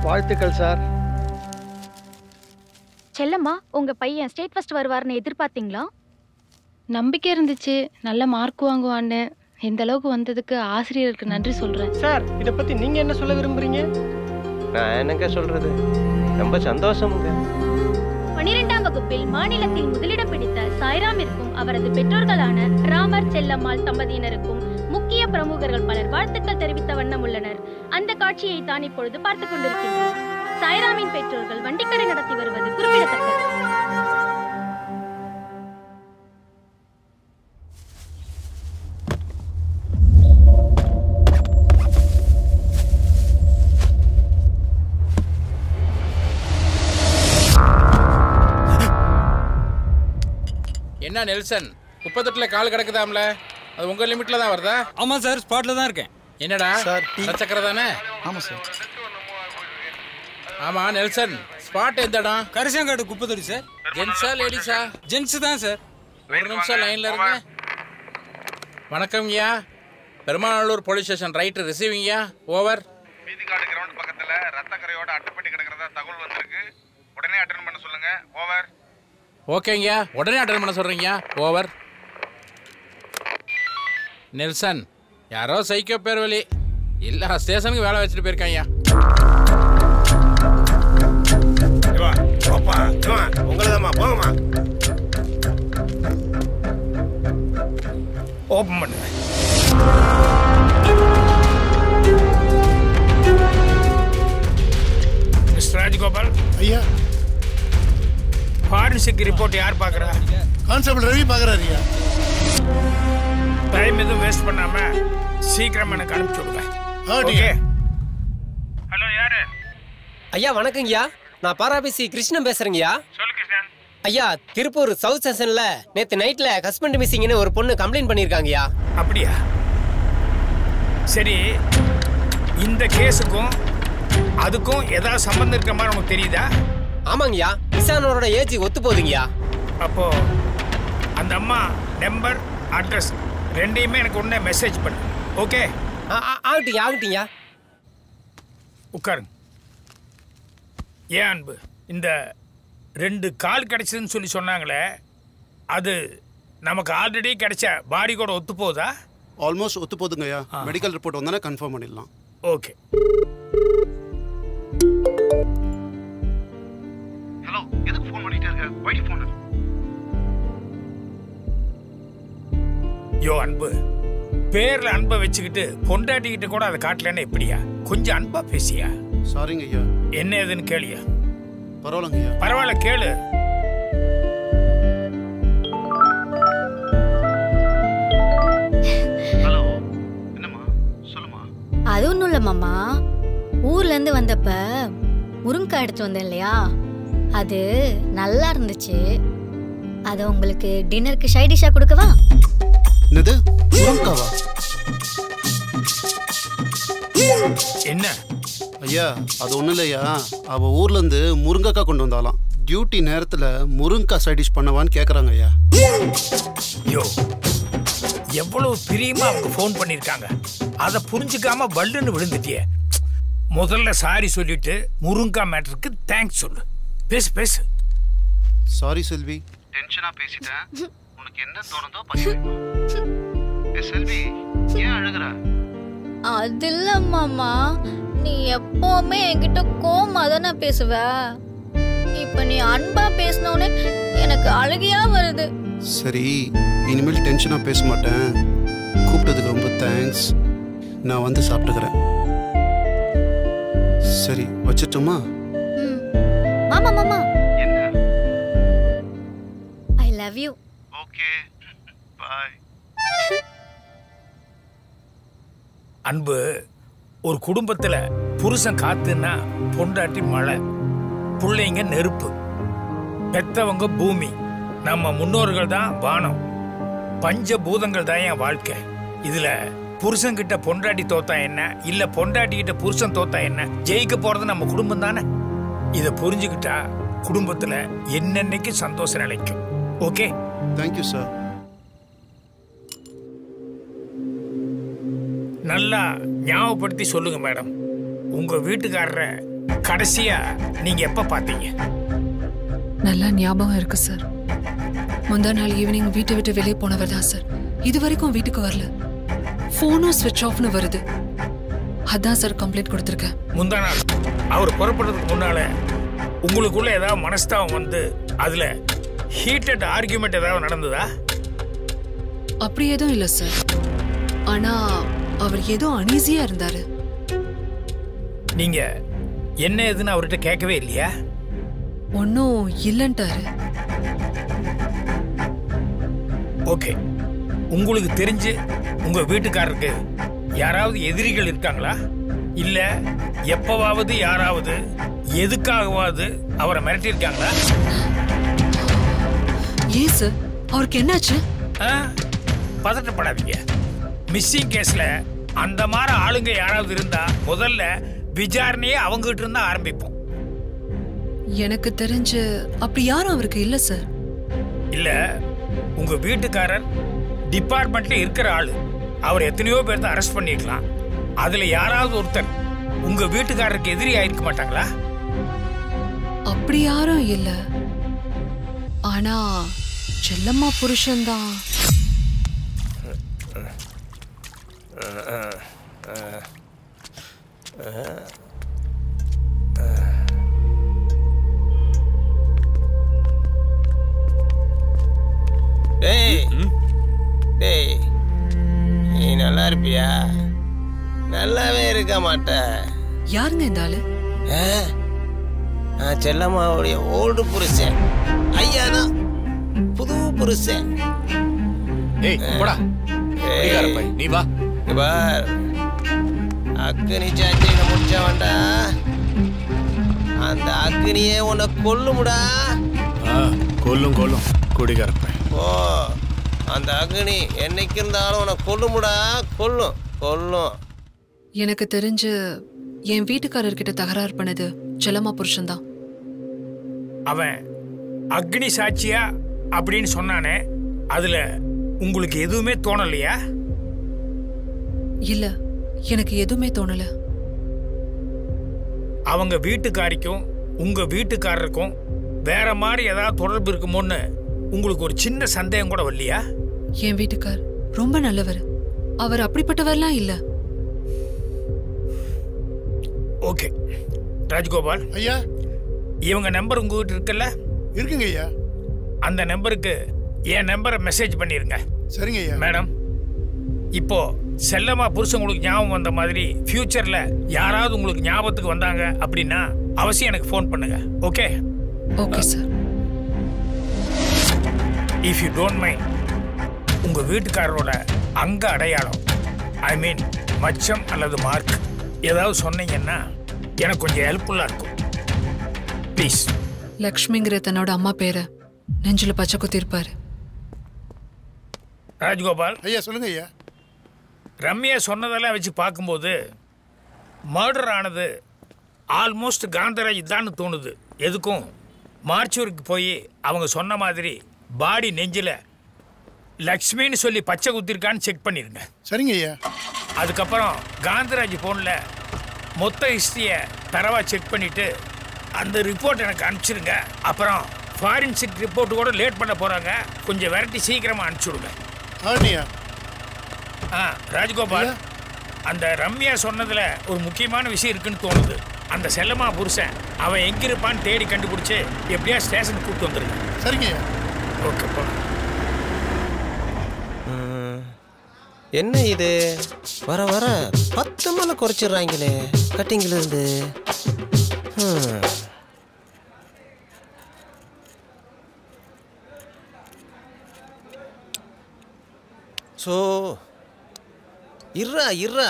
வாழ்த்துக்கள் சார். செல்லம்மா, உங்க பையன் ஸ்டேட் ஃபர்ஸ்ட் வருவார்னு எதிர்பார்த்தீங்களா? நம்பிக்கை இருந்துச்சு, நல்ல மார்க் வாங்குவான்னு. இந்த அளவுக்கு வந்ததுக்கு ஆசிரியருக்கு நன்றி சொல்றேன். சார், இத பத்தி நீங்க என்ன சொல்ல விரும்புறீங்க? நான் என்னங்க சொல்றது, ரொம்ப சந்தோஷமுங்க. 12ஆம் வகுப்பில் மாநிலத்தில் முதலிடம் பிடித்த சாய்ராமிற்கும் அவரது பெற்றோர்களான ராமர் செல்லம்மாள் தம்பதியினருக்கும் முக்கிய பிரமுகர்கள் பலர் வாழ்த்துக்கள் தெரிவித்த வண்ணம் உள்ளனர். அந்த காட்சியை தான் இப்பொழுது பார்த்துக் கொண்டிருக்கின்றோம். சாய்ராமின் பெற்றோர்கள் வண்டிக்கடை நடத்தி வருவது குறிப்பிடத்தக்கது. என்ன நெல்சன், குப்பத்தொட்டில் கால் கிடக்குதாம்ல, அது உங்க லிமிட்ல தான் வருதா? ஆமா சார், ஸ்பாட்ல தான் இருக்கேன். என்னடா சார், சக்கரை தானே? ஆமா சார். ஆமா நெல்சன், ஸ்பாட் எந்த இடம்? கரிசங்காடு குப்பத்தொட்டி சார். ஜென்ஸா லேடிஸா? ஜென்ஸ் தான் சார். ஒரு நிமிஷம் லைன்ல இருங்க. வணக்கம்யா, பெருமாநல்லூர் போலீஸ் ஸ்டேஷன் ரைட் ரிசீவிங்யா. ஓவர். வீதிக்காடு கிரவுண்ட் பக்கத்துல ரத்தக்கரையோட அட்டைப்பட்டி கிடக்கிறதா தகவல் வந்திருக்கு. உடனே அட்டெண்ட் பண்ண சொல்லுங்க. ஓவர். ஓகேங்கய்யா, உடனே அட்டெண்ட் பண்ண சொல்றீங்க. ஓவர். நெல்சன், யாரோ சைக்கோ பேர் வழி எல்லா ஸ்டேஷனுக்கு வேலை வச்சுட்டு போயிருக்காங்கய்யா. உங்களதாம்மா, போங்கம்மா. ஓப்பன் பண்ணுங்க. மிஸ்டர் ராஜகோபால் ஐயா, ஃபாரன்சிக் ரிப்போர்ட் யார் பார்க்குறா? கான்ஸ்டபிள் ரவி பார்க்குறாரு ஐயா. டைம் எதுவும் வேஸ்ட் பண்ணாம சீக்கிரம் எனக்கு அனுப்பிச்சு விடுங்க. ஓகே. ஹலோ, யாரு? ஐயா வணக்கங்கய்யா, நான் பாராபிசி கிருஷ்ணன் பேசுறேங்கய்யா. சொல்லு கிருஷ்ணன். ஐயா, திருப்பூர் சவுத் ஸ்டேஷன்ல நேத்து நைட்ல ஹஸ்பண்ட் மிஸ்ஸிங்னு ஒரு பொண்ணு கம்ப்ளைண்ட் பண்ணிருக்காங்கய்யா. அப்படியா? சரி, இந்த கேஸுக்கும் அதுக்கும் ஏதாவது சம்பந்தம் இருக்கிற மாதிரி உனக்கு தெரியுதா? ஆமாங்கய்யா, மிஸ்ஸானவரோட ஏஜ் ஒத்து போகுதுங்கய்யா. அப்போ அந்த அம்மா நம்பர், அட்ரஸ் ரெண்டையுமே எனக்கு உடனே மெசேஜ் பண்ணு. ஓகே? ஆகட்டுங்க ஆகட்டுங்கய்யா. உட்காருங்க. ஏன் அன்பு, இந்த 2 கால் கிடைச்சதுன்னு சொல்லி சொன்னாங்களே, அது நமக்கு ஆல்ரெடி கிடைச்ச பாடி கூட ஒத்து போகுதா? ஆல்மோஸ்ட் ஒத்து போதுங்க ஐயா. மெடிக்கல் ரிப்போர்ட் வந்தானே கன்ஃபார்ம் பண்ணிடலாம். ஓகே. ஹலோ, எதுக்கு ஃபோன் பண்ணிட்டே இருக்க? வைடி ஃபோன். யோ அன்பு, பேர்ல அன்பை வச்சுக்கிட்டு பொண்டாட்டிக்கிட்ட கூட அதை காட்டலன்னு எப்படியா? கொஞ்சம் அன்பா பேசியா? சாரிங்க ஐயா. என்ன ஏதுன்னு கேளியா? பரவாயில்லங்க ஐயா. பரவாயில்ல, கேளு. ஹலோ, என்னம்மா? சொல்லுமா. அது ஒன்றும் இல்லை மாமா, ஊர்லேருந்து வந்தப்ப முருங்கைக்காய் எடுத்து வந்தேன் இல்லையா, அது நல்லா இருந்துச்சு. அதை உங்களுக்கு டின்னருக்கு சைட் டிஷ்ஷாக கொடுக்கவா? என்னது, முருங்கைக்காவா? என்ன ஐயா, அது ஒன்றும் இல்லையா, அவள் ஊர்லேருந்து முருங்கைக்காய் கொண்டு வந்தாலாம். டியூட்டி நேரத்தில் முருங்கைக்காய் சைட் டிஷ் பண்ணவான்னு கேட்குறாங்க ஐயா. யோ, எவ்வளவு பிரியமா அவங்க ஃபோன் பண்ணியிருக்காங்க, அதை புரிஞ்சுக்காம வல்லுன்னு விழுந்துட்டியே. முதல்ல சாரி சொல்லிட்டு முருங்கைக்காய் மேட்டருக்கு தேங்க்ஸ் சொல்லு. பேசு பேசு. சாரி செல்வி. டென்ஷனா பேசிட்டேன். உனக்கு என்ன தோணுதோ பண்ணி. செல்வி, ஏன் அழுகுற? அது இல்லை மாமா, நீ எப்பவுமே என்கிட்ட கோவமா தானே பேசுவ. இப்ப நீ அன்பா பேசினோன்னு எனக்கு அழுகையா வருது. சரி, இனிமேல் டென்ஷனாக பேச மாட்டேன். கூப்பிட்டதுக்கு ரொம்ப தேங்க்ஸ். நான் வந்து சாப்பிட்டுக்கிறேன். சரி, வச்சிட்டுமா? மாமா மாமா, I love you. Okay, bye. அன்பு, ஒரு குடும்பத்துல புருஷன் காத்துன்னா பொண்டாட்டி மழை, பிள்ளைங்க நெருப்பு, பெத்தவங்க பூமி, நம்ம முன்னோர்கள் தான் வானம், பஞ்ச பூதங்கள் தான் என் வாழ்க்கை. இதுல புருஷன் கிட்ட பொண்டாட்டி தோத்தா என்ன, இல்ல பொண்டாட்டி கிட்ட புருஷன் தோத்தா என்ன, ஜெயிக்க போறது நம்ம குடும்பம் தானே. இத புரிஞ்சுக்கிட்டா குடும்பத்துல என்னன்னைக்கு சந்தோஷம் நிலைக்கும். Okay, thank you sir. நல்லா ஞாபகப்படுத்தி சொல்லுங்க மேடம். உங்க வீட்டுக்காரரை கடைசியா நீங்க எப்ப பாத்தீங்க? நல்லா ஞாபகம் இருக்கு சார். முந்தா நாள் ஈவினிங் வீட்டை விட்டு வெளியே போனவர் தான் சார். இது வரைக்கும் வீட்டுக்கு வரல. போனும் ஸ்விட்ச் ஆஃப்னு வருது. அதான் சார் கம்ப்ளைண்ட் கொடுத்துருக்கேன். முந்தா நாள் அவர் புறப்படுறதுக்கு முன்னால உங்களுக்குள்ள ஏதாவது மனஸ்தாபம் வந்து அதுல ஹீட்டட் ஆர்கியூமெண்ட் ஏதாவது நடந்ததா? அப்படி எதுவும் இல்ல சார். ஆனா அவர் ஏதோ அனீசியா இருந்தாரு. நீங்க என்ன ஏதுன்னு அவர்கிட்ட கேட்கவே இல்லையா? ஒன்னும் இல்லன்ட்டாரு. ஓகே, உங்களுக்கு தெரிஞ்சு உங்க வீட்டுக்காரருக்கு யாராவது எதிரிகள் இருக்காங்களா? இல்ல எப்பவாவது யாராவது எதுக்காகவாவது அவரை மிரட்டி இருக்காங்களா? ஏன் சார், அவருக்கு என்னாச்சு? பதட்டப்படாதீங்க. மிஸ்ஸிங் கேஸ்ல அந்த மாதிரி ஆளுங்க யாராவது இருந்தா முதல்ல விசாரணையே அவங்க கிட்ட இருந்தா ஆரம்பிப்போம். எனக்கு தெரிஞ்சு அப்படி யாரும் அவருக்கு இல்ல சார். இல்ல, உங்க வீட்டுக்காரர் டிபார்ட்மெண்ட்ல இருக்கிற ஆளு. அவர் எத்தனையோ பேர் அரெஸ்ட் பண்ணிருக்கலாம். அதுல யாராவது ஒருத்தர் உங்க வீட்டுக்காரருக்கு எதிரி ஆயிருக்க மாட்டாங்களா? அப்படி யாரும் இல்ல. ஆனா செல்லம்மா புருஷன்தான். நீ நல்லா இருப்பியா? நல்லாவே இருக்க மாட்ட. யாருங்க இந்த ஆளு? நான் செல்லம்மாவுடைய ஓல்டு புருஷன். ஐயா தான் புது புருஷன். நீ வா. அக்னி சாட்சியில முடிச்சவன்டா. அந்த அக்னியே உன்னை கொல்லுமுடா. கொல்லும் கொல்லும் குடிகாரப்ப. ஓ, அந்த அக்னி என்னைக்கு இருந்தாலும் உன்னை கொல்லுமுடா. கொல்லும் கொல்லும். எனக்கு தெரிஞ்சு என் வீட்டுக்காரர்கிட்ட தகராறு பண்ணது செல்லம்மா புருஷன்தான். அவன் அக்னி சாட்சியா அப்படின்னு சொன்னானே, அதுல உங்களுக்கு எதுவுமே தோணலையா? இல்ல, எனக்கு எதுவுமே தோணல. அவங்க வீட்டுக்காரிக்கும் உங்க வீட்டுக்காரருக்கும் வேற மாதிரி ஏதாவது தொடர்பு இருக்குமோன்னு உங்களுக்கு ஒரு சின்ன சந்தேகம் கூட வரலையா? என் வீட்டுக்கார் ரொம்ப நல்லவர். அவர் அப்படிப்பட்டவர்லாம் இல்ல. ஓகே ராஜ்கோபால் ஐயா, இவங்க நம்பர் உங்ககிட்ட இருக்குல்ல? இருக்குங்க ஐயா. அந்த நம்பருக்கு என் நம்பரை மெசேஜ் பண்ணிருங்க. சரிங்க ஐயா. மேடம், இப்போ செல்லம்மா புருஷன் உங்களுக்கு ஞாபகம் வந்த மாதிரி ஃபியூச்சர்ல யாராவது உங்களுக்கு ஞாபகத்துக்கு வந்தாங்க அப்படின்னா அவசியம் எனக்கு ஃபோன் பண்ணுங்க. Okay? Okay sir. If you don't mind, உங்க வீட்டுக்காரரோட அங்க அடையாளம், ஐ மீன் மச்சம் அல்லது மார்க் ஏதாவது சொன்னீங்கன்னா எனக்கு கொஞ்சம் ஹெல்ப்ஃபுல்லா இருக்கும். ப்ளீஸ். லக்ஷ்மிங்கிற தன்னோட அம்மா பேரை நெஞ்சில பச்சை குத்திருப்பாரு. ராஜ்கோபால் ஐயா, சொல்லுங்க ஐயா. ரம்யா சொன்னதெல்லாம் வச்சு பார்க்கும்போது மர்டர் ஆனது ஆல்மோஸ்ட் காந்தராஜ் தான் தோணுது. எதுக்கும் மார்ச்சூருக்கு போய் அவங்க சொன்ன மாதிரி பாடி நெஞ்சில் லக்ஷ்மின்னு சொல்லி பச்சை குத்திருக்கான்னு செக் பண்ணிருங்க. சரிங்க ஐயா. அதுக்கப்புறம் காந்தராஜ் ஃபோனில் மொத்த ஹிஸ்ட்ரியை தரவா செக் பண்ணிவிட்டு அந்த ரிப்போர்ட் எனக்கு அனுப்பிச்சிருங்க. அப்புறம் ஃபாரின்சிக் ரிப்போர்ட் கூட லேட் பண்ண போகிறாங்க. கொஞ்சம் விரட்டி சீக்கிரமாக அனுப்பிச்சுடுங்க. ராஜ்கோபால், அந்த ரம்யா சொன்னதுல ஒரு முக்கியமான விஷயம் இருக்குன்னு தோணுது. அந்த செல்லம்மா புருஷன் அவன் எங்க இருப்பான்னு தேடி கண்டுபிடிச்சு எப்படியா ஸ்டேஷனுக்கு கூப்பிட்டு வந்துருங்க. சரிங்க. ஓகே போ. என்ன இது வர வர 10 மேல குறைச்சிடுறாங்களே கட்டிங்ல இருந்து. ஸோ இர்றா இர்றா,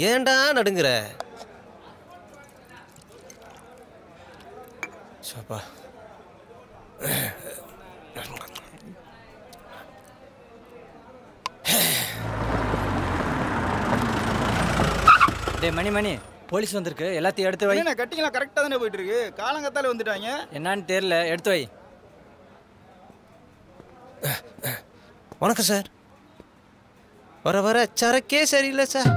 ஏண்டா நடுங்குற? சப்பா, டே மணி போலீஸ் வந்திருக்கு, எல்லாத்தையும் எடுத்து வை. என்ன கட்டிங்களா கரெக்டாக தானே போயிட்டு இருக்கு, காலங்கத்தால வந்துட்டாங்க. என்னன்னு தெரியல, எடுத்து வை. வணக்கம் சார். வர வர சரக்கே சரியில்லை சார்.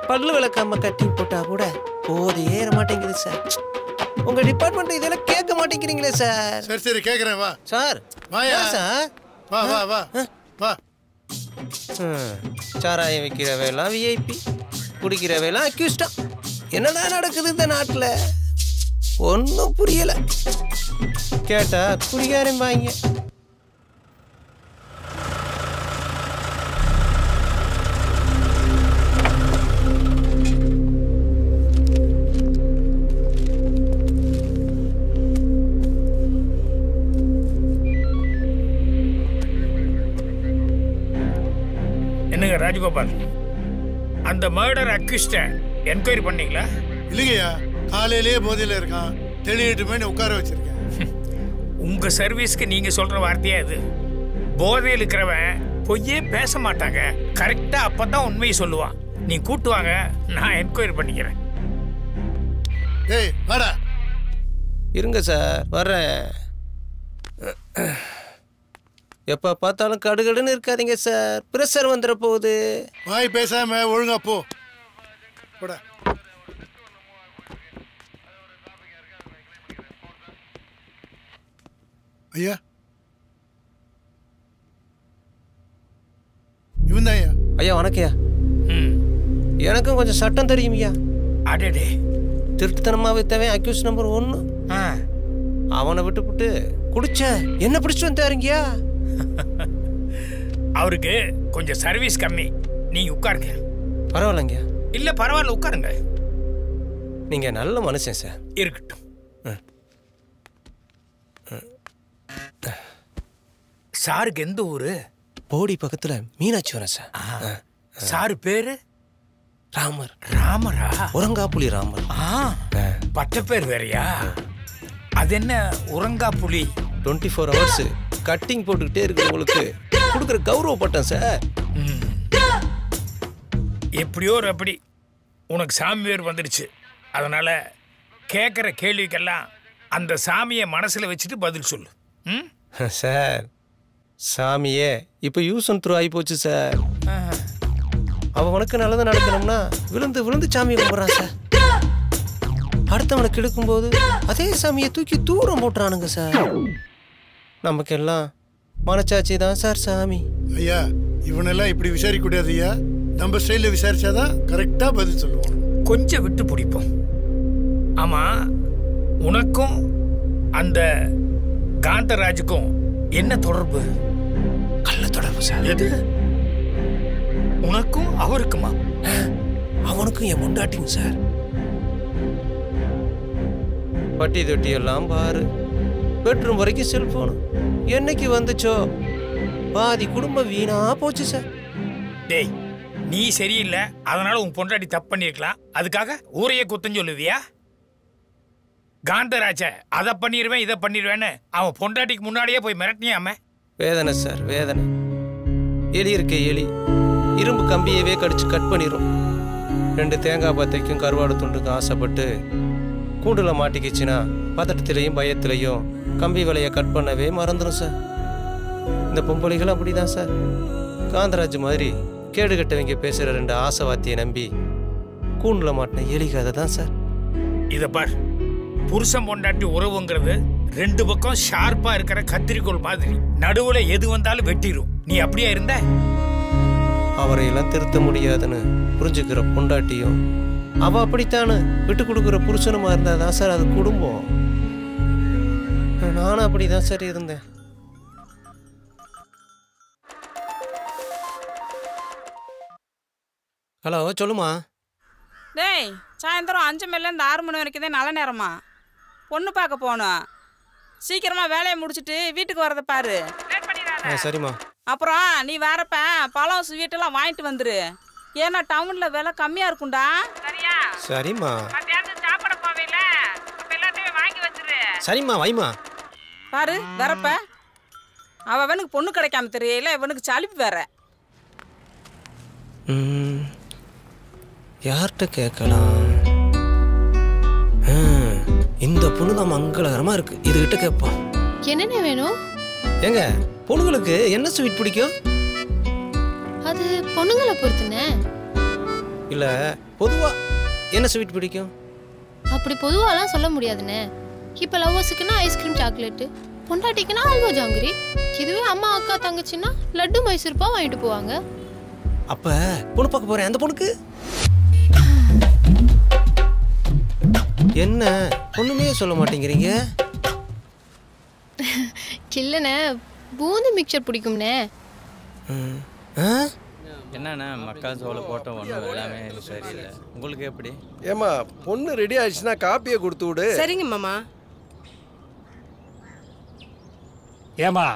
பல்லு விளக்காம கட்டி போட்டா கூட போது ஏற மாட்டேங்குது சார். உங்க டிபார்ட்மெண்ட் இதெல்லாம் கேட்க மாட்டேங்கிறீங்களே சார். சரி சரி கேக்குறேன் வா சார். வாயா சார் வா வா வா வா. சாராயம் விற்கிறவையெல்லாம் விஐபி, குடிக்கிறவையெல்லாம் அக்யூஸ்டா. என்னடா நடக்குது இந்த நாட்டில்? ஒன்றும் புரியல. கேட்டா குடிக்காரம்பாங்க. என்னங்க ராஜகோபால், அந்த மர்டர் அக்யூஸ்ட என்கொயரி பண்ணீங்களா? இல்லைங்கய்யா, காலையிலேயே போதையில் இருக்கான், தெளியட்டுமே உட்கார வச்சிருக்கேன். உங்க சர்வீஸ்க்கு நீங்க சொல்ற வார்த்தையா இது? போதையில் இருக்கிறவன் பொய்யே பேச மாட்டாங்க, கரெக்டா அப்பதான் உண்மையை சொல்லுவான். நீ கூட்டு வாங்க, நான் என்கொயரி பண்ணிக்கிறேன். ஏய் வாடா. இருங்க சார், வர்றேன். எப்போ பார்த்தாலும் கடுகடுன்னு இருக்காதீங்க சார், ப்ரெஷர் வந்துட போகுது. வாய் பேசாம ஒழுங்கா போ. போடா. ஐயா, இவன் தான் ஐயா. ஐயா வணக்கம்யா. எனக்கும் கொஞ்சம் சட்டம் தெரியும் ஐயா. அடடே, திருட்டுத்தனமாக வித்தவன் அக்யூஸ் நம்பர் 1. அவனை விட்டுப்புட்டு குடிச்ச என்ன பிடிச்சிட்டு வந்தாருங்கய்யா. அவருக்கு கொஞ்சம் சர்வீஸ் கம்மி, நீங்க உட்காருங்க. பரவாயில்லைங்க. இல்ல பரவாயில்ல, உட்காருங்க. நீங்க நல்ல மனுஷன் சார். இருக்கட்டும். சாருக்கு எந்த ஊரு? போடி பக்கத்துல மீனாட்சிவரம் சார். சாரு பேரு? ராமர். ராமரா? உரங்காப்புலி ராமர். பட்ட பேர் வேறையா? அது என்ன உரங்காப்புலி? 24 hours கட்டிங் போட்டுக்கிட்டே இருக்கு. உங்களுக்கு கொடுக்குற கௌரவ பட்டம் சார். எப்படியோ அப்படி உனக்கு சாமி பேர் வந்துடுச்சு. அதனால கேட்குற கேள்விக்கெல்லாம் அந்த சாமியை மனசில் வச்சுட்டு பதில் சொல்லு. சார், சாமியே இப்போ யூஸ் அண்ட் த்ரூ ஆகி போச்சு சார். அவனுக்கு நல்லது நடக்கணும்னா விழுந்து விழுந்து சாமியை கும்பிட்றான் சார். அடுத்தவனுக்கு எடுக்கும்போது அதே சாமியை தூக்கி தூரம் போட்டுறானுங்க சார். நமக்கெல்லாம் மனச்சாட்சி தான் சார் சாமி. ஐயா, இவனெல்லாம் இப்படி விசாரிக்க கூடாது ஐயா. நம்ம ஸ்டைலில் விசாரிச்சாதான் கரெக்டா பதில் சொல்லுவோம். கொஞ்சம் விட்டு பிடிப்போம். ஆமா, உனக்கும் அந்த காந்தராஜுக்கும் என்ன தொடர்பு? கள்ள தொடர்பு சார். எது? உனக்கும் அவருக்குமா? அவனுக்கும் என் முண்டாட்டிங்க சார். பட்டி தொட்டி எல்லாம் பாரு, பெட்ரூம் வரைக்கும் செல்போனு. என்னைக்கு வந்துச்சோ பாதி குடும்பம் வீணா போச்சு சார். டேய், நீ சரியில்லை, அதனால உன் பொண்டாட்டி தப்பு பண்ணிருக்கலாம், அதுக்காக ஊரையே குத்தம் சொல்லுவியா? காந்தராஜ அதை பண்ணிடுவேன் இதை பண்ணிடுவேன்னு அவன் பொண்டாட்டிக்கு முன்னாடியே போய் மிரட்டினியாம. வேதனை சார், வேதனை. எலி இருக்க எலி இரும்பு கம்பியவே கடிச்சு கட் பண்ணிடும். 2 தேங்காய் பத்தைக்கும் கருவாடு துண்டுக்கும் ஆசைப்பட்டு கூண்டுல மாட்டிக்கிச்சுன்னா பதட்டத்திலையும் பயத்திலையும் கம்பி வலையை கட் பண்ணவே மறந்துடும் சார். இந்த பொம்பளைகள் அப்படிதான் சார். காந்தராஜ் மாதிரி கேடு கட்டவங்க பேசுகிற 2 ஆசைவாத்தியை நம்பி கூண்டுல மாட்டின எலி கதை தான் சார். இதை பார், புருஷன் பொண்டாட்டி உறவுங்கிறது 2 பக்கம் ஷார்ப்பா இருக்கிற கத்திரிக்கோள் மாதிரி, நடுவுல எது வந்தாலும் வெட்டிடும். நீ அப்படியே இருந்த? அவரையெல்லாம் திருத்த முடியாதுன்னு புரிஞ்சுக்கிற பொண்டாட்டியும் அவ அப்படித்தானு விட்டு கொடுக்குற புருஷனுமா இருந்தாதான் சார் அது குடும்பம். நானும் அப்படிதான் சார் இருந்தேன். ஹலோ, சொல்லுமா. டேய், சாயந்தரம் 5 மணிலேருந்து 6 மணி வரைக்கும் தான் நல்ல நேரமா. பொண்ணு பார்க்க போகணும். சீக்கிரமா வேலையை முடிச்சுட்டு வீட்டுக்கு வரதை பாரு. சரிம்மா. அப்புறம் நீ வரப்ப பழம் ஸ்வீட்டெல்லாம் வாங்கிட்டு வந்துரு. ஏன்னா டவுன்ல விலை கம்மியா இருக்கும்டா. சரியா? சரிம்மா. சாப்பிட போவேல, எல்லாத்தையும் வாங்கி வச்சிரு. சரிம்மா, வைமா. பாரு வரப்ப அவனுக்கு பொண்ணு கிடைக்காம தெரியல, இவனுக்கு சலிப்பு வேற. யார்கிட்ட கேட்கலாம்? இந்த பொண்ணு தான் மங்களகரமா இருக்கு, இதுகிட்ட கேட்போம். என்னென்ன வேணும்? ஏங்க, பொண்ணுங்களுக்கு என்ன ஸ்வீட் பிடிக்கும்? அது பொண்ணுங்களை பொறுத்துனே. இல்ல, பொதுவா என்ன ஸ்வீட் பிடிக்கும்? அப்படி பொதுவாலாம் சொல்ல முடியாதுண்ணே. இப்போ லவ்வர்ஸுக்குன்னா ஐஸ்கிரீம் சாக்லேட்டு, பொண்டாட்டிக்குன்னா அல்வா ஜாங்கிரி. இதுவே அம்மா அக்கா தங்கச்சின்னா லட்டு மைசூர்பா வாங்கிட்டு போவாங்க. அப்ப பொண்ணு பார்க்க போறேன் அந்த பொண்ணுக்கு என்ன ஒண்ணுமே சொல்ல மாட்டேங்கிறீங்க? இல்லைண்ணே, பூந்தி மிக்சர் பிடிக்கும்ண்ணே. என்னண்ணா மக்கா சோளை போட்ட ஒன்றும் எல்லாமே சரியில்லை. உங்களுக்கு எப்படி? ஏமா பொண்ணு ரெடி ஆயிடுச்சுன்னா காப்பியை கொடுத்து விடு. சரிங்க மாமா. ஏமா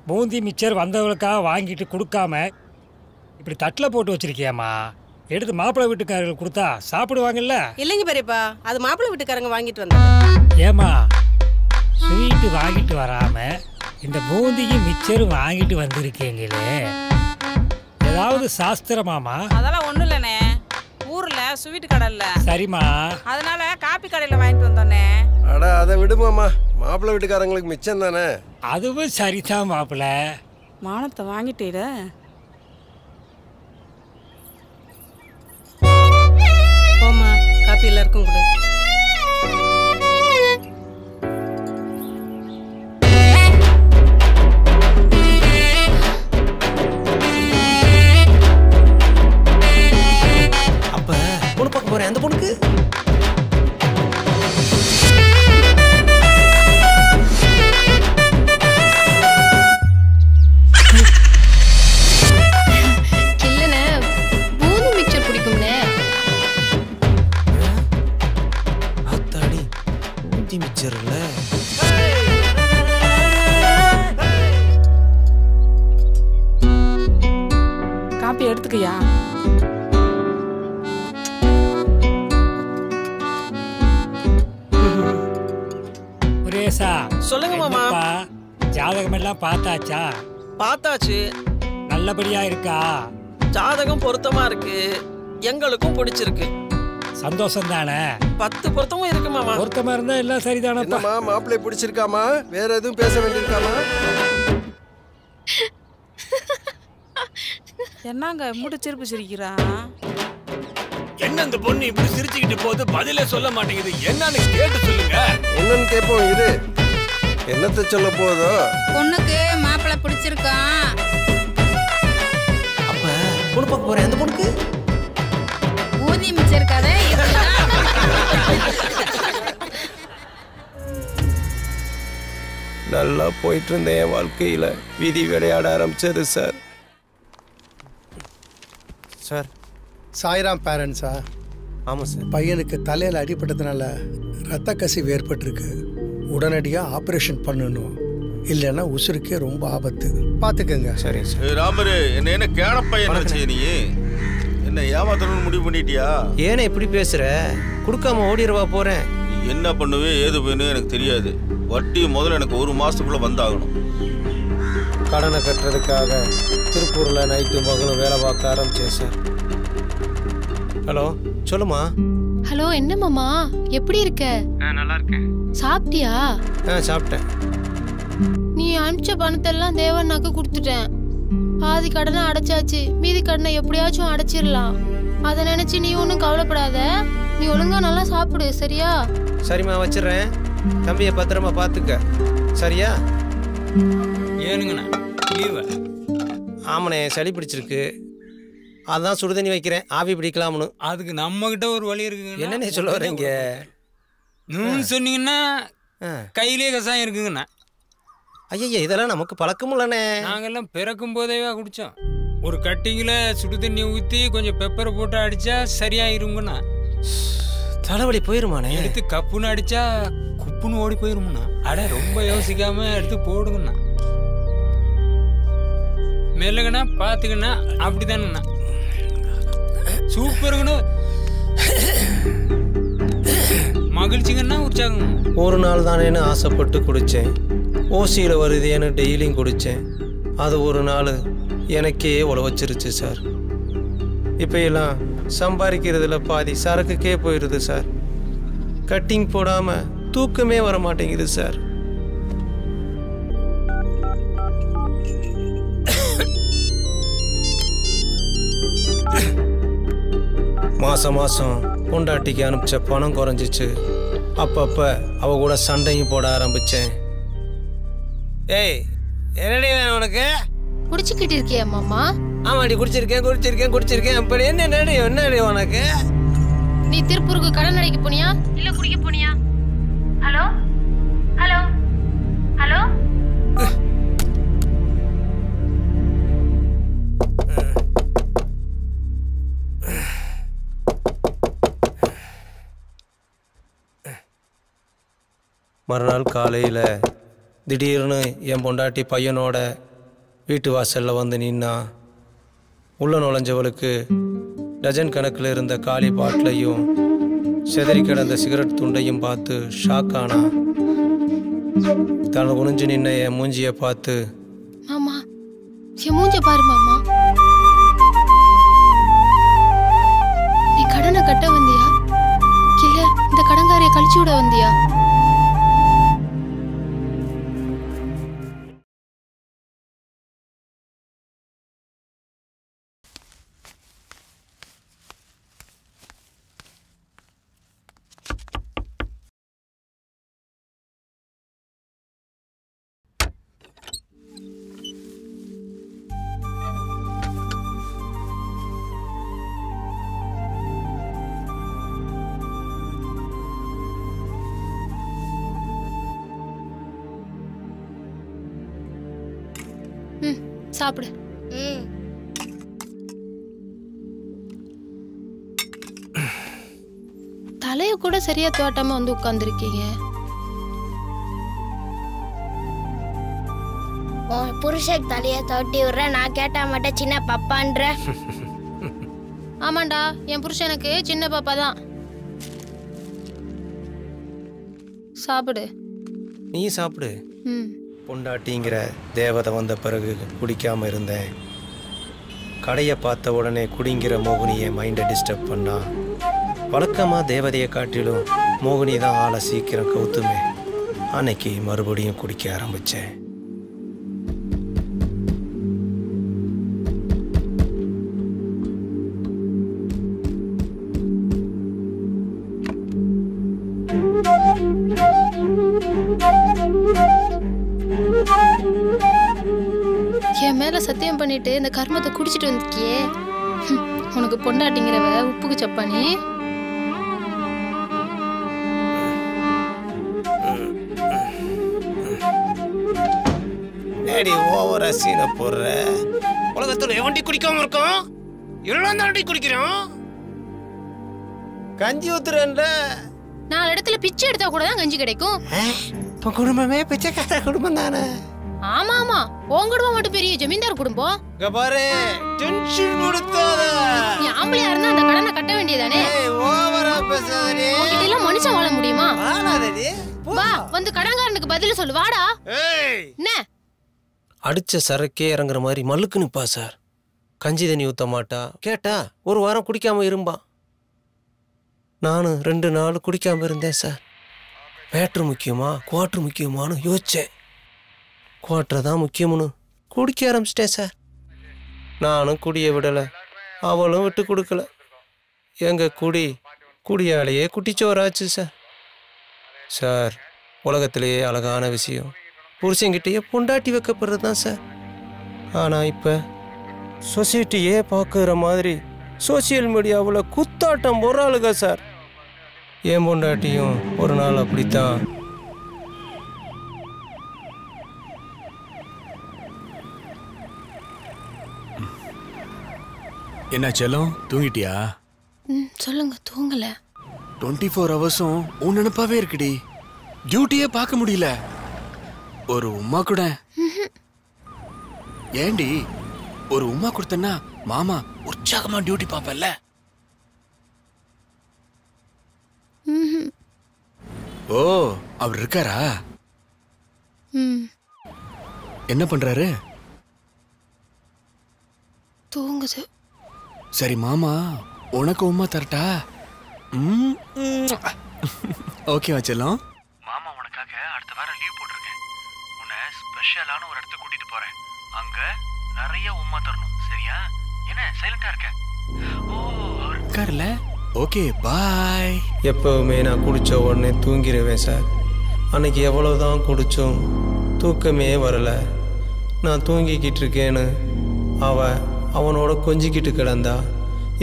பூந்தி மிக்சர் வந்தவங்களுக்காக வாங்கிட்டு கொடுக்காம இப்படி தட்டில் போட்டு வச்சிருக்கியாம்மா? எடுத்து மாப்பிள்ளை வீட்டுக்காரர்கள் கொடுத்தா சாப்பிடுவாங்கல்ல? இல்லைங்க பெரியப்பா, அது மாப்பிள்ளை வீட்டுக்காரங்க வாங்கிட்டு வந்தாங்க. ஏமா ஸ்வீட்டு வாங்கிட்டு வராம இந்த பூந்தியும் மிக்சரும் வாங்கிட்டு வந்திருக்கீங்களே, ஏதாவது சாஸ்திரமாமா? அதெல்லாம் ஒண்ணும் இல்லைண்ணே, ஊர்ல ஸ்வீட் கடை இல்ல. சரிம்மா, அதனால காப்பி கடையில வாங்கிட்டு வந்தோன்னே. அட அதை விடுமாமா, மாப்பிள்ளை வீட்டுக்காரங்களுக்கு மிச்சம் தானே. அதுவும் சரிதான் மாப்பிள்ளை. மானத்தை வாங்கிட்டேட. போமா, காப்பி எல்லாருக்கும் கொடு. அப்ப பொண்ணு பார்க்க போறேன் அந்த பொண்ணுக்கு இல்லைண்ணே, பூந்தி மிக்சர் பிடிக்கும்ண்ணே. ஆத்தாடி பூந்தி மிக்சர் இல்ல. காப்பி எடுத்துக்கையா? சுரேஷா, சொல்லுங்க மாமா. ஜாதகம் எல்லாம் பார்த்தாச்சா? பார்த்தாச்சு. நல்லபடியா இருக்கா? ஜாதகம் பொருத்தமா இருக்கு, எங்களுக்கும் பிடிச்சிருக்கு. சந்தோஷம் தானே? 10 பொருத்தமும் இருக்கு மாமா. பொருத்தமா இருந்தா எல்லாம் சரிதானப்பா. மாப்பிள்ளை பிடிச்சிருக்காமா? வேற எதுவும் பேச வேண்டியிருக்காமா? என்னங்க மூட சிரிப்பு சிரிக்கிறா? என்ன இந்த பொண்ணு இப்படி சிரிச்சுக்கிட்டு போகுது, பதிலே சொல்ல மாட்டேங்குது, என்னன்னு கேட்டு சொல்லுங்க. என்னன்னு கேட்போம் இரு. என்னத்தை சொல்ல போதோ? பொண்ணுக்கு மாப்பிள்ளை பிடிச்சிருக்கான். அப்ப பொண்ணு பார்க்க போறேன் அந்த பொண்ணுக்கு பூந்தி மிச்சர் கதை நல்லா போயிட்டு இருந்தேன் என் வாழ்க்கையில விதி விளையாட ஆரம்பிச்சது சார். சார் சாய்ராம் பேரண்ட்ஸா? ஆமாம் சார். பையனுக்கு தலையில் அடிபட்டதுனால ரத்த கசிவு ஏற்பட்டிருக்கு. உடனடியாக ஆப்ரேஷன் பண்ணணும், இல்லைன்னா உசுருக்கே ரொம்ப ஆபத்து. பார்த்துக்கங்க. சரி சார். ராமரு, என்ன கேனப்பையன் நினைச்சே நீ? என்ன ஏமாத்தணும்னு முடிவு பண்ணிட்டியா? ஏன்னா இப்படி பேசுற? கொடுக்காம ஓடிடுவா போறேன். நீ என்ன பண்ணுவே ஏது பண்ணுவே எனக்கு தெரியாது. வட்டி முதல்ல எனக்கு 1 மாசத்துக்குள்ள வந்தாகணும். கடனை கட்டுறதுக்காக திருப்பூர்ல நைட்டு மகளும் வேலை பார்க்க ஆரம்பிச்சேன் சார். ஹலோ சொல்லுமா. ஹலோ, என்ன மாமா, எப்படி இருக்க? நல்லா இருக்கேன். சாப்பிட்டியா? சாப்பிட்டேன். நீ அனுப்பிச்ச பணத்தெல்லாம் தேவண்ணாக்கு கொடுத்துட்டேன். பாதி கடனை அடைச்சாச்சு, மீதி கடனை எப்படியாச்சும் அடைச்சிடலாம். அதை நினைச்சு நீ ஒன்றும் கவலைப்படாத. நீ ஒழுங்கா நல்லா சாப்பிடு, சரியா? சரிம்மா, வச்சிடுறேன். தம்பியை பத்திரமா பார்த்துக்க, சரியா? ஏனுங்கண்ணா லீவு? ஆமாண்ணே, சளி பிடிச்சிருக்கு, அதான் சுடுதண்ணி வைக்கிறேன், ஆவி பிடிக்கலாம்னு. அதுக்கு நம்ம கிட்ட ஒரு வழி இருக்குங்க. என்னண்ணே சொல்ல வரீங்க? சொன்னீங்கன்னா கையிலே கசாயம் இருக்குங்கண்ணா. ஐயா, இதெல்லாம் நமக்கு பழக்கம் இல்லைண்ணே. நாங்கெல்லாம் பிறக்கும் போதேவா குடித்தோம். ஒரு கட்டிங்கில் சுடு தண்ணி ஊற்றி கொஞ்சம் பெப்பரை போட்டு அடித்தா சரியாயிருங்கண்ணா. தலைவலி போயிருமாண்ணே? எடுத்து கப்புன்னு அடித்தா குப்புன்னு ஓடி போயிருமுண்ணா. அட ரொம்ப யோசிக்காம எடுத்து போடுங்கண்ணா. மெல்லுங்கண்ணா, பார்த்துக்கண்ணா. அப்படிதானுங்கண்ணா. சூப்பருங்கண்ணா. மகிழ்ச்சிங்கண்ணா, உற்சாகம். ஒரு நாள் தானேன்னு ஆசைப்பட்டு குடித்தேன். ஓசியில் வருதேன்னு டெய்லியும் குடித்தேன். அது ஒரு நாள் எனக்கே உழவச்சிருச்சு சார். இப்போ எல்லாம் சம்பாதிக்கிறதுல பாதி சரக்குக்கே போயிடுது சார். கட்டிங் போடாமல் தூக்கமே வர மாட்டேங்குது சார். மாதம் பொண்டாட்டிக்கு அனுப்பிச்ச பணம் குறைஞ்சிச்சு. அப்பப்ப அவ கூட சண்டையும் போட ஆரம்பிச்சேன். ஏய் என்னடி வேணும் உனக்கு? குடிச்சுக்கிட்டு இருக்கியா மாமா? ஆமாடி குடிச்சிருக்கேன். அப்படி என்னடி உனக்கு? நீ திருப்பூருக்கு கடன் அடைக்க போனியா இல்ல குடிக்க போனியா? ஹலோ ஹலோ ஹலோ மறுநாள் காலையில் திடீர்னு என் பொண்டாட்டி பையனோட வீட்டு வாசலில் வந்து நின்னா. உள்ள நுழைஞ்சவளுக்கு டஜன் கணக்கில் இருந்த காலி பாட்டிலையும் செதறி கிடந்த சிகரெட் துண்டையும் பார்த்து ஷாக் ஆனா. தலை குனிஞ்சு நின்ன என் மூஞ்சியை பார்த்து, மாமா என் மூஞ்ச பாரு மாமா, நீ கடனை கட்ட வந்தியா இல்ல இந்த கடன்காரிய கழிச்சு விட வந்தியா? சாப்பிடு. தலைய கூட சரியா தோட்டாம வந்து உட்கார்ந்துருக்கீங்க. புருஷன் தலைய தோட்டி விடுற, நான் கேட்டா மட்டும் சின்ன பாப்பான்ற. ஆமாண்டா, என் புருஷனுக்கு சின்ன பாப்பா தான். சாப்பிடு. நீ சாப்பிடு. பொண்டாட்டிங்கிற தேவதை வந்த பிறகு குடிக்காம இருந்தேன். கடையை பார்த்த உடனே குடிங்கிற மோகினியை மைண்டை டிஸ்டர்ப் பண்ணா. வழக்கமாக தேவதையை காட்டிலும் மோகினி தான் ஆளை சீக்கிரம் கவுத்துமே. அன்னைக்கு மறுபடியும் குடிக்க ஆரம்பித்தேன். என் மேல சத்தியம் பண்ணிட்டு இந்த கர்மத்தை குடிச்சிட்டு வந்திருக்கியே. உனக்கு பொண்டாட்டிங்கிறவ உப்புக்கு சப்பானி. ஓவரா சீனை போடுற. உலகத்துல எவன்டி குடிக்காம இருக்கோம்? இவ்வளவு தாண்டி குடிக்கிறோம். கஞ்சி ஊத்துறேன்ல. 4 இடத்துல பிச்சை எடுத்தா கூட தான் கஞ்சி கிடைக்கும். இப்போ குடும்பமே பிச்சைக்கார குடும்பம் தானே. ஆமா ஆமா, உன் குடும்பம் மட்டும் பெரிய ஜமீன்தார் குடும்பம். பாரு, டென்ஷன் கொடுத்தாத. நீ ஆம்பளையா இருந்தா அந்த கடனை கட்ட வேண்டியதானே. ஓவரா பேசாதே. உன்கிட்ட எல்லாம் மனுஷன் வாழ முடியுமா? வாழாதடி. வா, வந்து கடன்காரனுக்கு பதில் சொல்லு. வாடா. என்ன அடிச்ச சரக்கே இறங்குற மாதிரி மல்லுக்கு நிப்பா சார். கஞ்சி தண்ணி ஊத்த மாட்டா. கேட்டா ஒரு வாரம் குடிக்காம இருப்பான். நானும் 2 நாள் குடிக்காம இருந்தேன் சார். மேட்ரு முக்கியமா குவாட்ரு முக்கியமானு யோசிச்சேன். குவாட்ரு தான் முக்கியம்னு குடிக்க ஆரம்பிச்சிட்டேன் சார். நானும் குடியை விடலை, அவளும் விட்டு கொடுக்கல. எங்க குடியாலேயே குட்டிச்சோராச்சு சார். சார், உலகத்திலேயே அழகான விஷயம் புருஷங்கிட்டேயே பொண்டாட்டி வைக்கப்படுறது தான் சார். ஆனால் இப்போ சொசைட்டியே பார்க்குற மாதிரி சோசியல் மீடியாவில் குத்தாட்டம் போடுறாளுங்க சார். என் பொண்டாட்டியும் ஒரு நாள் அப்படித்தான். என்ன செல்லம், தூங்கிட்டியா? சொல்லுங்க. தூங்கல. 24 ஹவர்ஸும் உன் நினைப்பாவே இருக்குடி. டியூட்டியே பார்க்க முடியல. ஒரு உம்மா கூட. ஏண்டி, ஒரு உம்மா கொடுத்தனா மாமா உற்சாகமா டியூட்டி பாப்பல்ல. ஓ, அவர் இருக்காரா? என்ன பண்றாரு? தூங்குது. சரி மாமா உனக்கு உம்மா தரட்டா? ஓகே வச்சலாம். மாமா உனக்காக அடுத்த வாரம் லீவ் போட்டிருக்கேன். உன்னை ஸ்பெஷலான ஒரு இடத்துக்கு கூட்டிட்டு போறேன். அங்க நிறைய உம்மா தரணும், சரியா? என்ன சைலண்டா இருக்க? ஓ, அவர் இருக்காருல்ல, ஓகே பாய். எப்பவுமே நான் குடிச்ச உடனே தூங்கிடுவேன் சார். அன்னைக்கு எவ்வளோதான் குடித்தோம், தூக்கமே வரலை. நான் தூங்கிக்கிட்டு இருக்கேன்னு அவனோட கொஞ்சிக்கிட்டு கிடந்தா.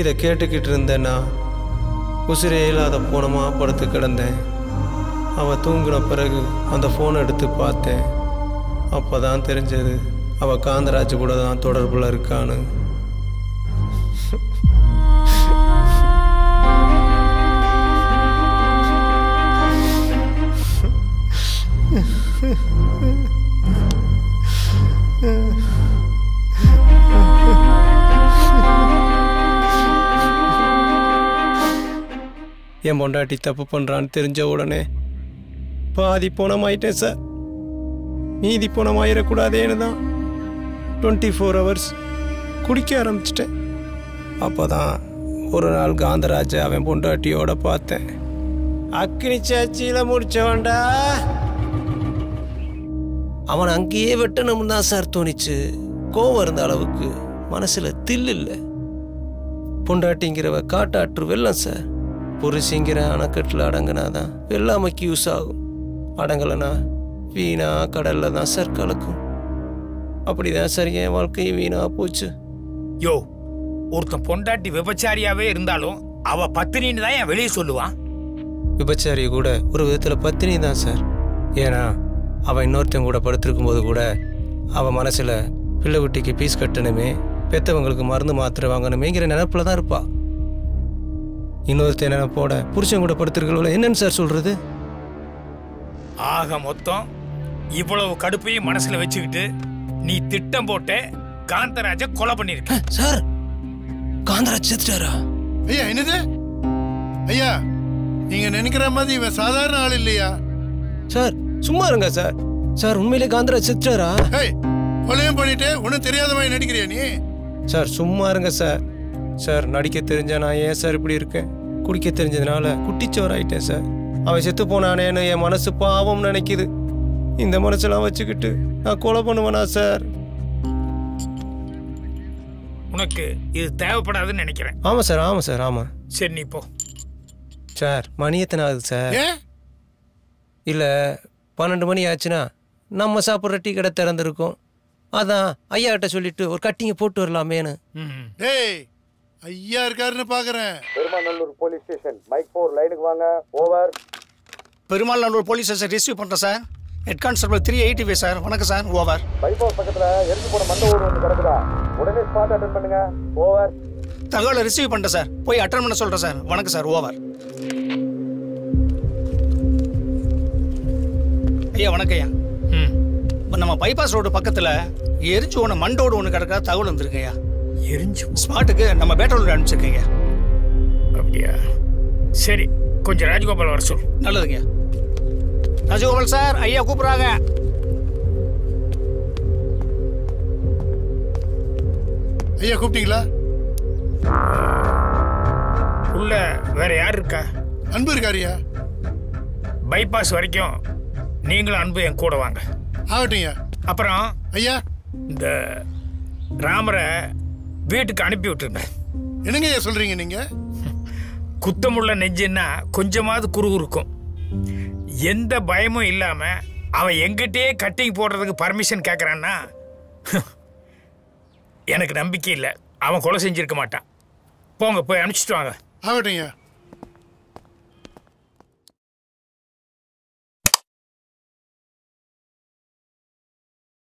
இதை கேட்டுக்கிட்டு இருந்தேன்னா உசிரே இல்லாத போனமா படுத்து கிடந்தேன். அவள் தூங்கின பிறகு அந்த ஃபோனை எடுத்து பார்த்தேன். அப்போ தான் தெரிஞ்சது அவள் காந்தராஜ் கூட தான் தொடர்பில் இருக்கான்னு. என் பொண்டாட்டி தப்பு பண்ணுறான்னு தெரிஞ்ச உடனே பாதி பணமாயிட்டேன் சார். மீதி பணமாயிடக்கூடாதேன்னு தான் 24 hours குடிக்க ஆரம்பிச்சிட்டேன். அப்போ தான் ஒரு நாள் காந்தராஜை அவன் பொண்டாட்டியோட பார்த்தேன். அக்னி சாட்சியில் முடிச்சவன்டா. அவன் அங்கேயே வெட்டணும்னு தான் சார் தோணிச்சு. கோவம் இருந்த அளவுக்கு மனசில் தில் இல்லை. பொண்டாட்டிங்கிறவ காட்டாற்று வெள்ளம் சார். புருஷங்கிற அணைக்கட்டில் அடங்கினாதான் வெள்ளாமைக்கு யூஸ் ஆகும். அடங்கலைன்னா வீணா கடலில் தான் சார் கலக்கும். அப்படிதான் சார் என் வாழ்க்கையும் வீணா போச்சு. யோ, ஒருத்தன் பொண்டாட்டி விபச்சாரியாவே இருந்தாலும் அவ பத்தினின்னு தான் என் வெளியே சொல்லுவான். விபச்சாரி கூட ஒரு விதத்தில் பத்தினி தான் சார். ஏன்னா அவன் இன்னொருத்தன் கூட படுத்திருக்கும் போது கூட அவன் மனசில் பிள்ளை குட்டிக்கு பீஸ் கட்டணுமே, பெற்றவங்களுக்கு மருந்து மாத்திரை வாங்கணுமேங்கிற நினைப்பில் தான் இருப்பா. இன்னொருத்தன் நினைப்போட புருஷன் கூட படுத்திருக்கல என்னன்னு சார் சொல்றது? ஆக மொத்தம் இவ்வளவு கடுப்பையும் மனசுல வச்சுக்கிட்டு நீ திட்டம் போட்ட காந்தராஜ கொலை பண்ணிருக்க. சார், காந்தராஜ் செத்துட்டாரா? ஐயா என்னது? ஐயா நீங்க நினைக்கிற மாதிரி இவன் சாதாரண ஆள் இல்லையா சார்? சும்மா இருங்க சார். சார் உண்மையிலே காந்தராஜ் செத்துட்டாரா? கொலையும் பண்ணிட்டு ஒன்றும் தெரியாத மாதிரி நடிக்கிறியா நீ? சார் சும்மா இருங்க சார். சார் நடிக்க தெரிஞ்சா நான் ஏன் சார் இப்படி இருக்கேன்? குடிக்க தெரிஞ்சதுனால குட்டிச்சோர் ஆயிட்டேன் சார். அவன் செத்து போனானேன்னு என் மனசு பாவம் நினைக்குது. இந்த மனசெல்லாம் வச்சுக்கிட்டு நான் கொலை பண்ணுவேனா சார்? உனக்கு இது தேவைப்படாதுன்னு நினைக்கிறேன். ஆமா சார், ஆமா சார், ஆமா. சரி நீ போ. சார் மணி எத்தனை ஆகுது சார்? இல்லை 12 மணி ஆச்சுன்னா நம்ம சாப்பிட்ற டீ கடை திறந்துருக்கோம். அதான் ஐயா கிட்ட சொல்லிட்டு ஒரு கட்டிங்க போட்டு வரலாமேன்னு. டேய் ஐயா இருக்காருன்னு பார்க்குறேன். பெருமாநல்லூர் போலீஸ் ஸ்டேஷன் மைக் 4 லைனுக்கு வாங்க. Over. Perumanallur police station receive பண்ணுறேன் சார். Head constable 385 sir. வணக்கம் சார். ஓவர். பைபாஸ் பக்கத்தில் எரிஞ்சு போன மண்ட ஊர் ஒன்று கிடக்குதா? உடனே ஸ்பாட் அட்டன் பண்ணுங்க. ஓவர். தகவலை ரிசீவ் பண்ணிட்டேன் சார். போய் அட்டன் பண்ண சொல்கிறேன் சார். வணக்கம் சார். ஓவர். ஐயா வணக்கம் ஐயா. இப்போ நம்ம பைபாஸ் ரோடு பக்கத்தில் எரிஞ்சு ஒன்று மண்டோடு ஒன்று கிடக்கா தகவல் வந்துருக்கு ஐயா. எரிஞ்சு ஸ்பாட்டுக்கு நம்ம பேட்டரோடு அனுப்பிச்சிருக்கீங்க. அப்படியா? சரி, கொஞ்சம் ராஜகோபால் வர சொல். நல்லதுங்க. ராஜகோபால் சார், ஐயா கூப்பிட்றாங்க. ஐயா கூப்பிட்டீங்களா? உள்ள வேற யார் இருக்கா? அன்பு இருக்காரியா? பைபாஸ் வரைக்கும் நீங்களும் அன்பு என் கூட வாங்க. ஆகட்டும்யா. அப்புறம் ஐயா இந்த ராமரை வீட்டுக்கு அனுப்பி விட்டுருங்க. என்னங்க ஐயா சொல்றீங்க நீங்க? குத்தமுள்ள நெஞ்சுன்னா கொஞ்சமாவது குறுகு இருக்கும். எந்த பயமும் இல்லாம அவன் எங்கிட்டே கட்டிங் போடுறதுக்கு பர்மிஷன் கேட்கறான்னா எனக்கு நம்பிக்கை இல்லை. அவன் கொலை செஞ்சிருக்க மாட்டான். போங்க, போய் அனுப்பிச்சிட்டு வாங்க. ஆகட்டும்யா.